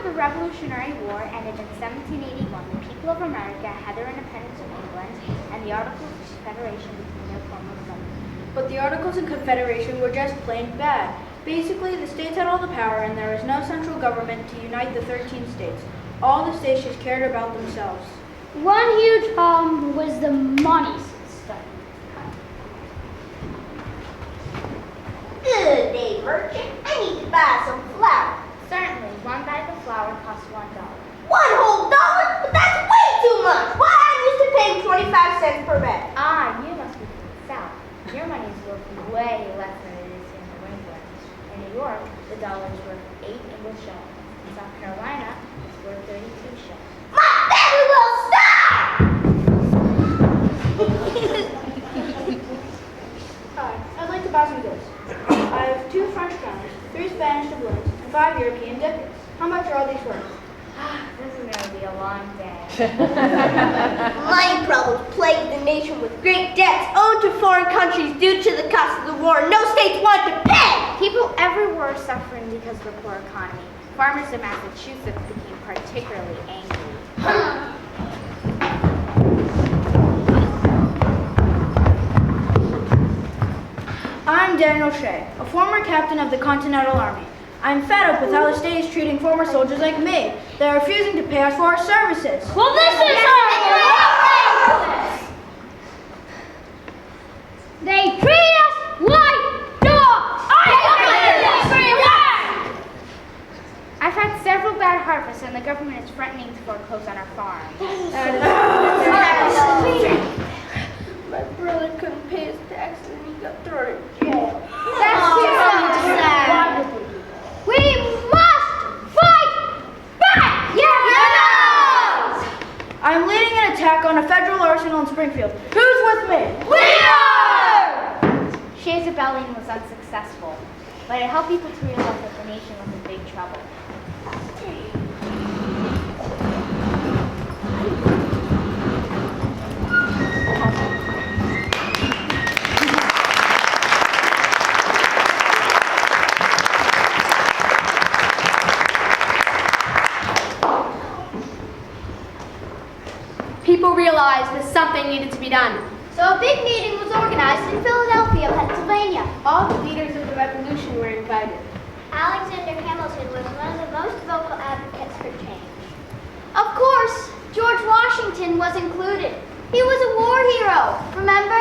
the Revolutionary War ended in 1781, the people of America had their independence from England, and the Articles of Confederation became their form of government. But the Articles of Confederation were just plain bad. Basically, the states had all the power, and there was no central government to unite the 13 states. All the states just cared about themselves. One huge problem was the money system. Good day, merchant. I need to buy some flour. Certainly, one bag of flour costs $1. $1 whole? But that's way too much. Why I'm used to paying 25 cents per bag. Ah, you must be from the South. Your money is worth way less than it is in New England. In New York, the dollar is worth 8 English shillings. In South Carolina, it's worth 32 shillings. My family will stop! Hi, I'd like to buy some goods. I have 2 French crowns, 3 Spanish doubloons, and 5 European ducats. How much are all these worth? This is going to be a long day. Money problems plague the nation with great debts owed to foreign countries due to the cost of the war. No states want to pay! People everywhere are suffering because of the poor economy. Farmers in Massachusetts became particularly angry. I'm Daniel Shea, a former captain of the Continental Army. I'm fed up with how the state is treating former soldiers like me. They're refusing to pay us for our services. Well, this is our They treat us like dogs! I've had several bad harvests, and the government is threatening to foreclose on our farm. My brother couldn't pay his taxes and he got thrown in jail. That's too sad. We must fight back! Yes! I'm leading an attack on a federal arsenal in Springfield. Who's with me? We are! Shea's rebellion was unsuccessful, but it helped people to realize that the nation was in big trouble. People realized that something needed to be done. So a big meeting was organized in Philadelphia, Pennsylvania. All the leaders of the revolution were invited. Alexander Hamilton was one of the most vocal advocates for change. Of course, George Washington was included. He was a war hero, remember?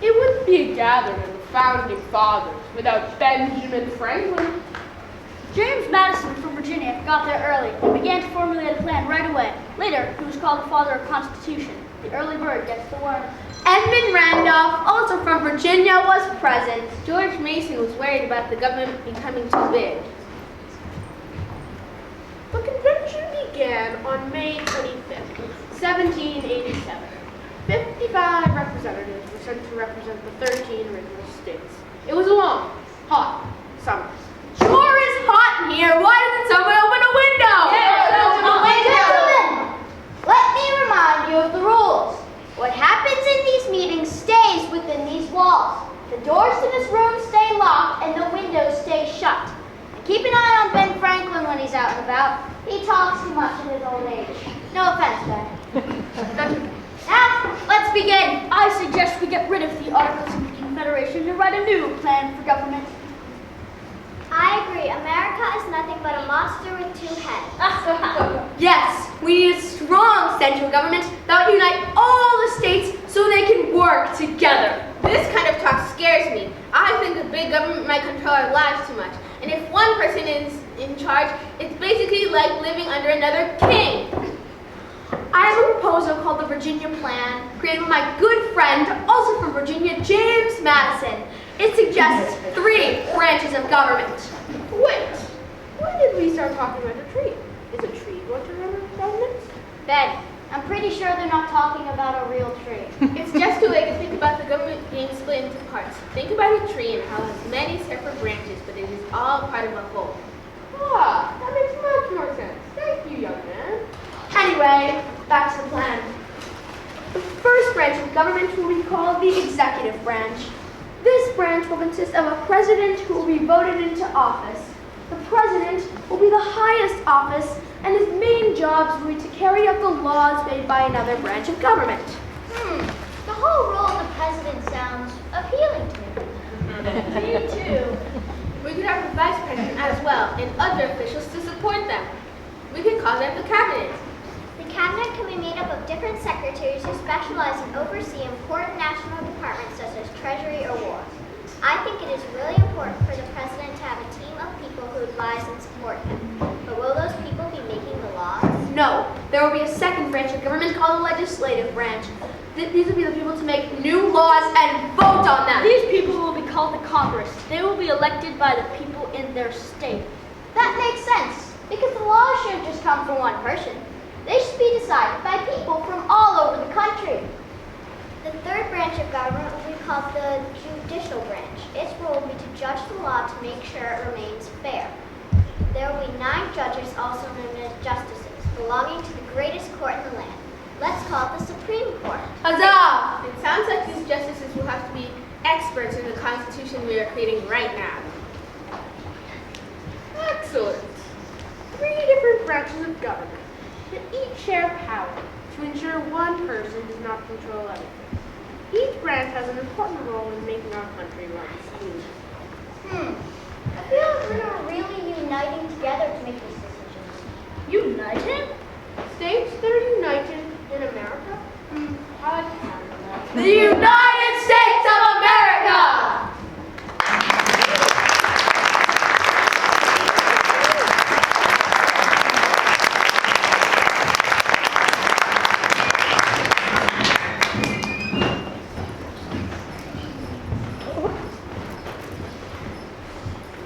It wouldn't be a gathering of the founding fathers without Benjamin Franklin. James Madison from Virginia got there early and began to formulate a plan right away. Later, he was called the father of Constitution. The early bird gets the worm. Edmund Randolph, also from Virginia, was present. George Mason was worried about the government becoming too big. The convention began on May 25th, 1787. 55 representatives were sent to represent the 13 original states. It was a long, hot summer. Sure is hot in here. Why doesn't someone open a window? Gentlemen, let me remind you of the rules. What happens in these meetings stays within these walls. The doors to this room stay locked and the windows stay shut. And keep an eye on Ben Franklin when he's out and about. He talks too much in his old age. No offense, Ben. Now, let's begin. I suggest we get rid of the Articles of Confederation and write a new plan for government. I agree. America is nothing but a monster with 2 heads. Yes, we need a strong central government that will unite all the states so they can work together. This kind of talk scares me. I think a big government might control our lives too much. And if one person is in charge, it's basically like living under another king. I have a proposal called the Virginia Plan, created by my good friend, also from Virginia, James Madison. It suggests 3 branches of government. Wait, when did we start talking about a tree? Is a tree going to run our government? Ben, I'm pretty sure they're not talking about a real tree. It's just too late to think about the government being split into parts. Think about a tree and how it has many separate branches, but it is all part of a whole. Ah, that makes much more sense. Thank you, young man. Anyway, back to the plan. The first branch of government will be called the executive branch. This branch will consist of a president who will be voted into office. The president will be the highest office, and his main jobs will be to carry out the laws made by another branch of government. The whole role of the president sounds appealing to me. Me too. We could have a vice president as well, and other officials to support them. We could call them the cabinet. The cabinet can be made up of different secretaries who specialize and oversee important national departments such as Treasury or War. I think it is really important for the president to have a team of people who advise and support him. But will those people be making the laws? No, there will be a second branch of government called the legislative branch. These will be the people to make new laws and vote on them. These people will be called the Congress. They will be elected by the people in their state. That makes sense, because the laws shouldn't just come from one person. They should be decided by people from all over the country. The third branch of government will be called the judicial branch. Its role will be to judge the law to make sure it remains fair. There will be 9 judges, also known as justices, belonging to the greatest court in the land. Let's call it the Supreme Court. Huzzah! It sounds like these justices will have to be experts in the Constitution we are creating right now. Excellent. 3 different branches of government that each share power to ensure one person does not control everything. Each branch has an important role in making our country run smoothly. I feel like we're not really uniting together to make these decisions. United? States that are united in America? The United States of America!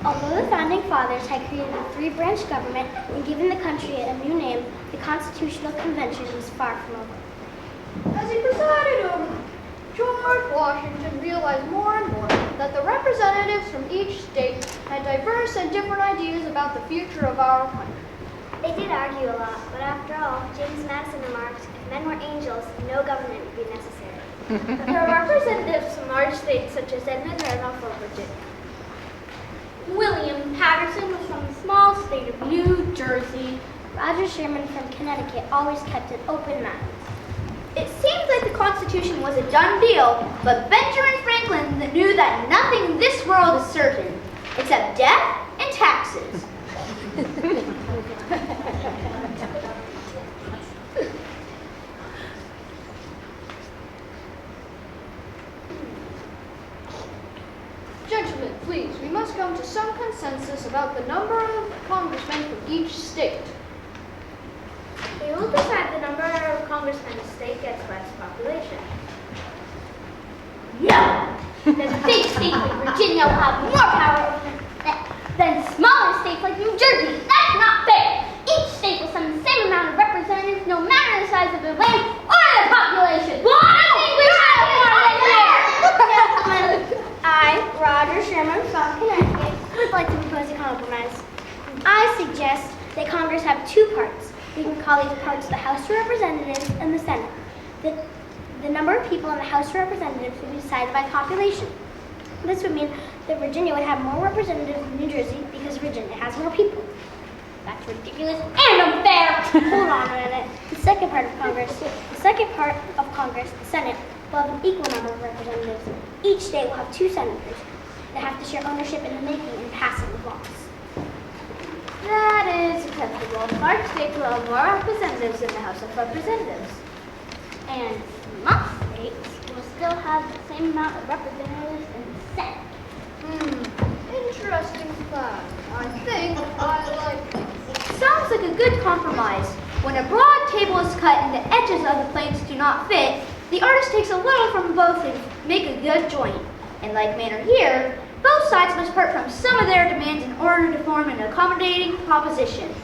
Although the Founding Fathers had created a 3-branch government and given the country a new name, the Constitutional Convention was far from over. As he presided over them, George Washington realized more and more that the representatives from each state had diverse and different ideas about the future of our country. They did argue a lot, but after all, James Madison remarked, if men were angels, no government would be necessary. There are representatives from large states such as Edmund Randolph from Virginia. William Patterson was from the small state of New Jersey. Roger Sherman from Connecticut always kept an open mind. It seems like the Constitution was a done deal, but Benjamin Franklin knew that nothing in this world is certain, except death and taxes. Gentlemen, please, we must come to some consensus about the number of congressmen from each state. We will decide the number of congressmen a state gets by its population. No! The big states like Virginia will have more power than smaller states like New Jersey. That's not fair! Each state will send the same amount of representatives no matter the size of their land or their population. Well, I think we should have more than there! Gentlemen, I, Roger Sherman from Connecticut, would like to propose a compromise. I suggest that Congress have 2 parts. We can call these parts the House of Representatives and the Senate. The number of people in the House of Representatives would be decided by population. This would mean that Virginia would have more representatives than New Jersey because Virginia has more people. That's ridiculous and unfair! Hold on a minute. The second part of Congress, the Senate, will have an equal number of representatives. Each state will have 2 senators that have to share ownership in the making and passing of laws. That is acceptable. Large states will have more representatives in the House of Representatives. And small states will still have the same amount of representatives in the Senate. Interesting plan. I think I like it. Sounds like a good compromise. When a broad table is cut and the edges of the planks do not fit, the artist takes a little from both to make a good joint. In like manner here, both sides must part from some of their demands in order to form an accommodating proposition.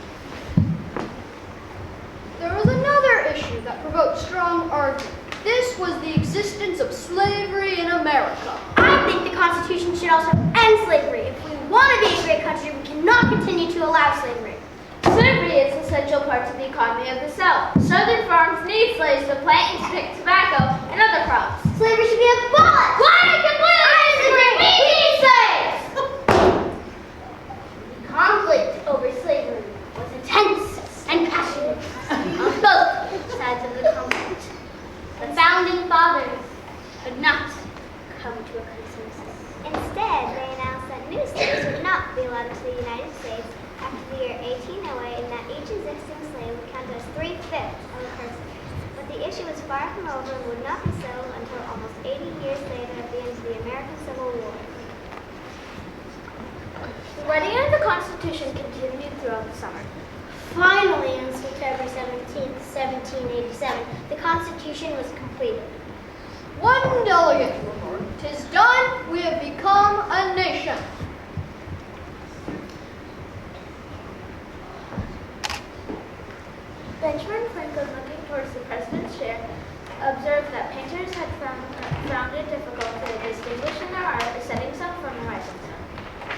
There was another issue that provoked strong argument. This was the existence of slavery in America. I think the Constitution should also end slavery. If we want to be a great country, we cannot continue to allow slavery. Slavery is essential parts of the economy of the South. Southern farms need slaves to plant and pick tobacco and other crops. Slavery should be abolished. Why I completely disagree? We need slaves! Conflict February 17th, 1787, the Constitution was completed. One delegate report. 'Tis done, we have become a nation. Benjamin Franklin, looking towards the president's chair, observed that painters had found it difficult to distinguish in their art the setting sun from the rising sun.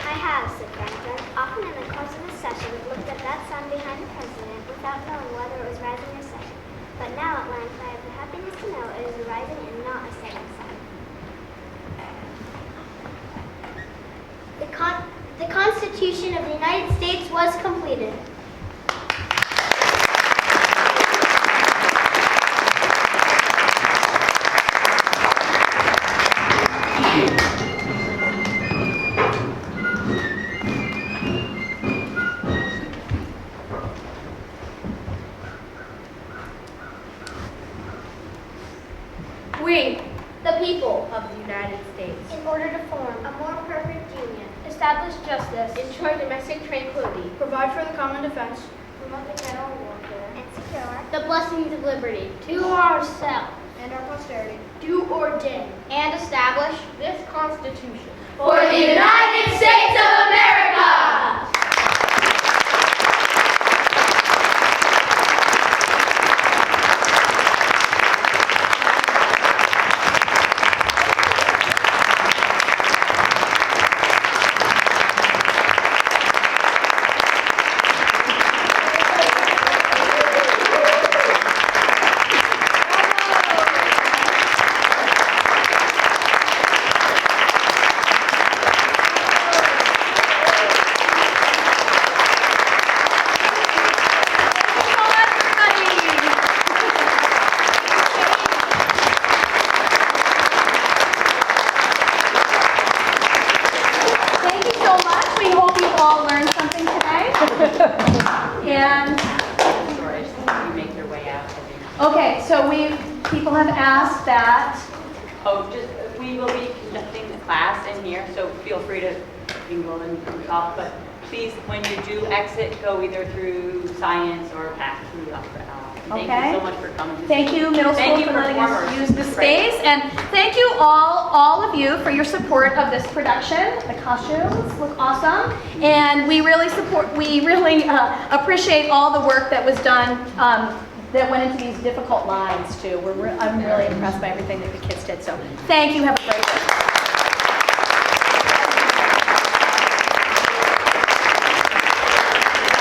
I have, said Franklin, often in the course of a session looked at that sun behind the president without knowing whether it was rising or setting. But now at length I have the happiness to know it is a rising and not a setting sun. The Constitution of the United States was completed. We, the people of the United States, In order to form a more perfect union, establish justice, Ensure domestic tranquility. Provide for the common defense. Promote the general warfare. and secure the blessings of liberty to ourselves, And our posterity. do ordain and establish This Constitution. for the United States of America. Thank you so much. We hope you all learned something today. And, You make your way out. okay, so people have asked that. We will be conducting the class in here, so feel free to mingle and talk, but please, when you do exit, go either through science or back through the upper aisle. Thank Okay. you so much for coming. Thank you, middle Thank school, you for for letting us performers. use the space. And thank you all of you for your support of this production. The costumes look awesome. And we really appreciate all the work that was done that went into these difficult lines too. I'm really impressed by everything that the kids did. So thank you. Have a great day.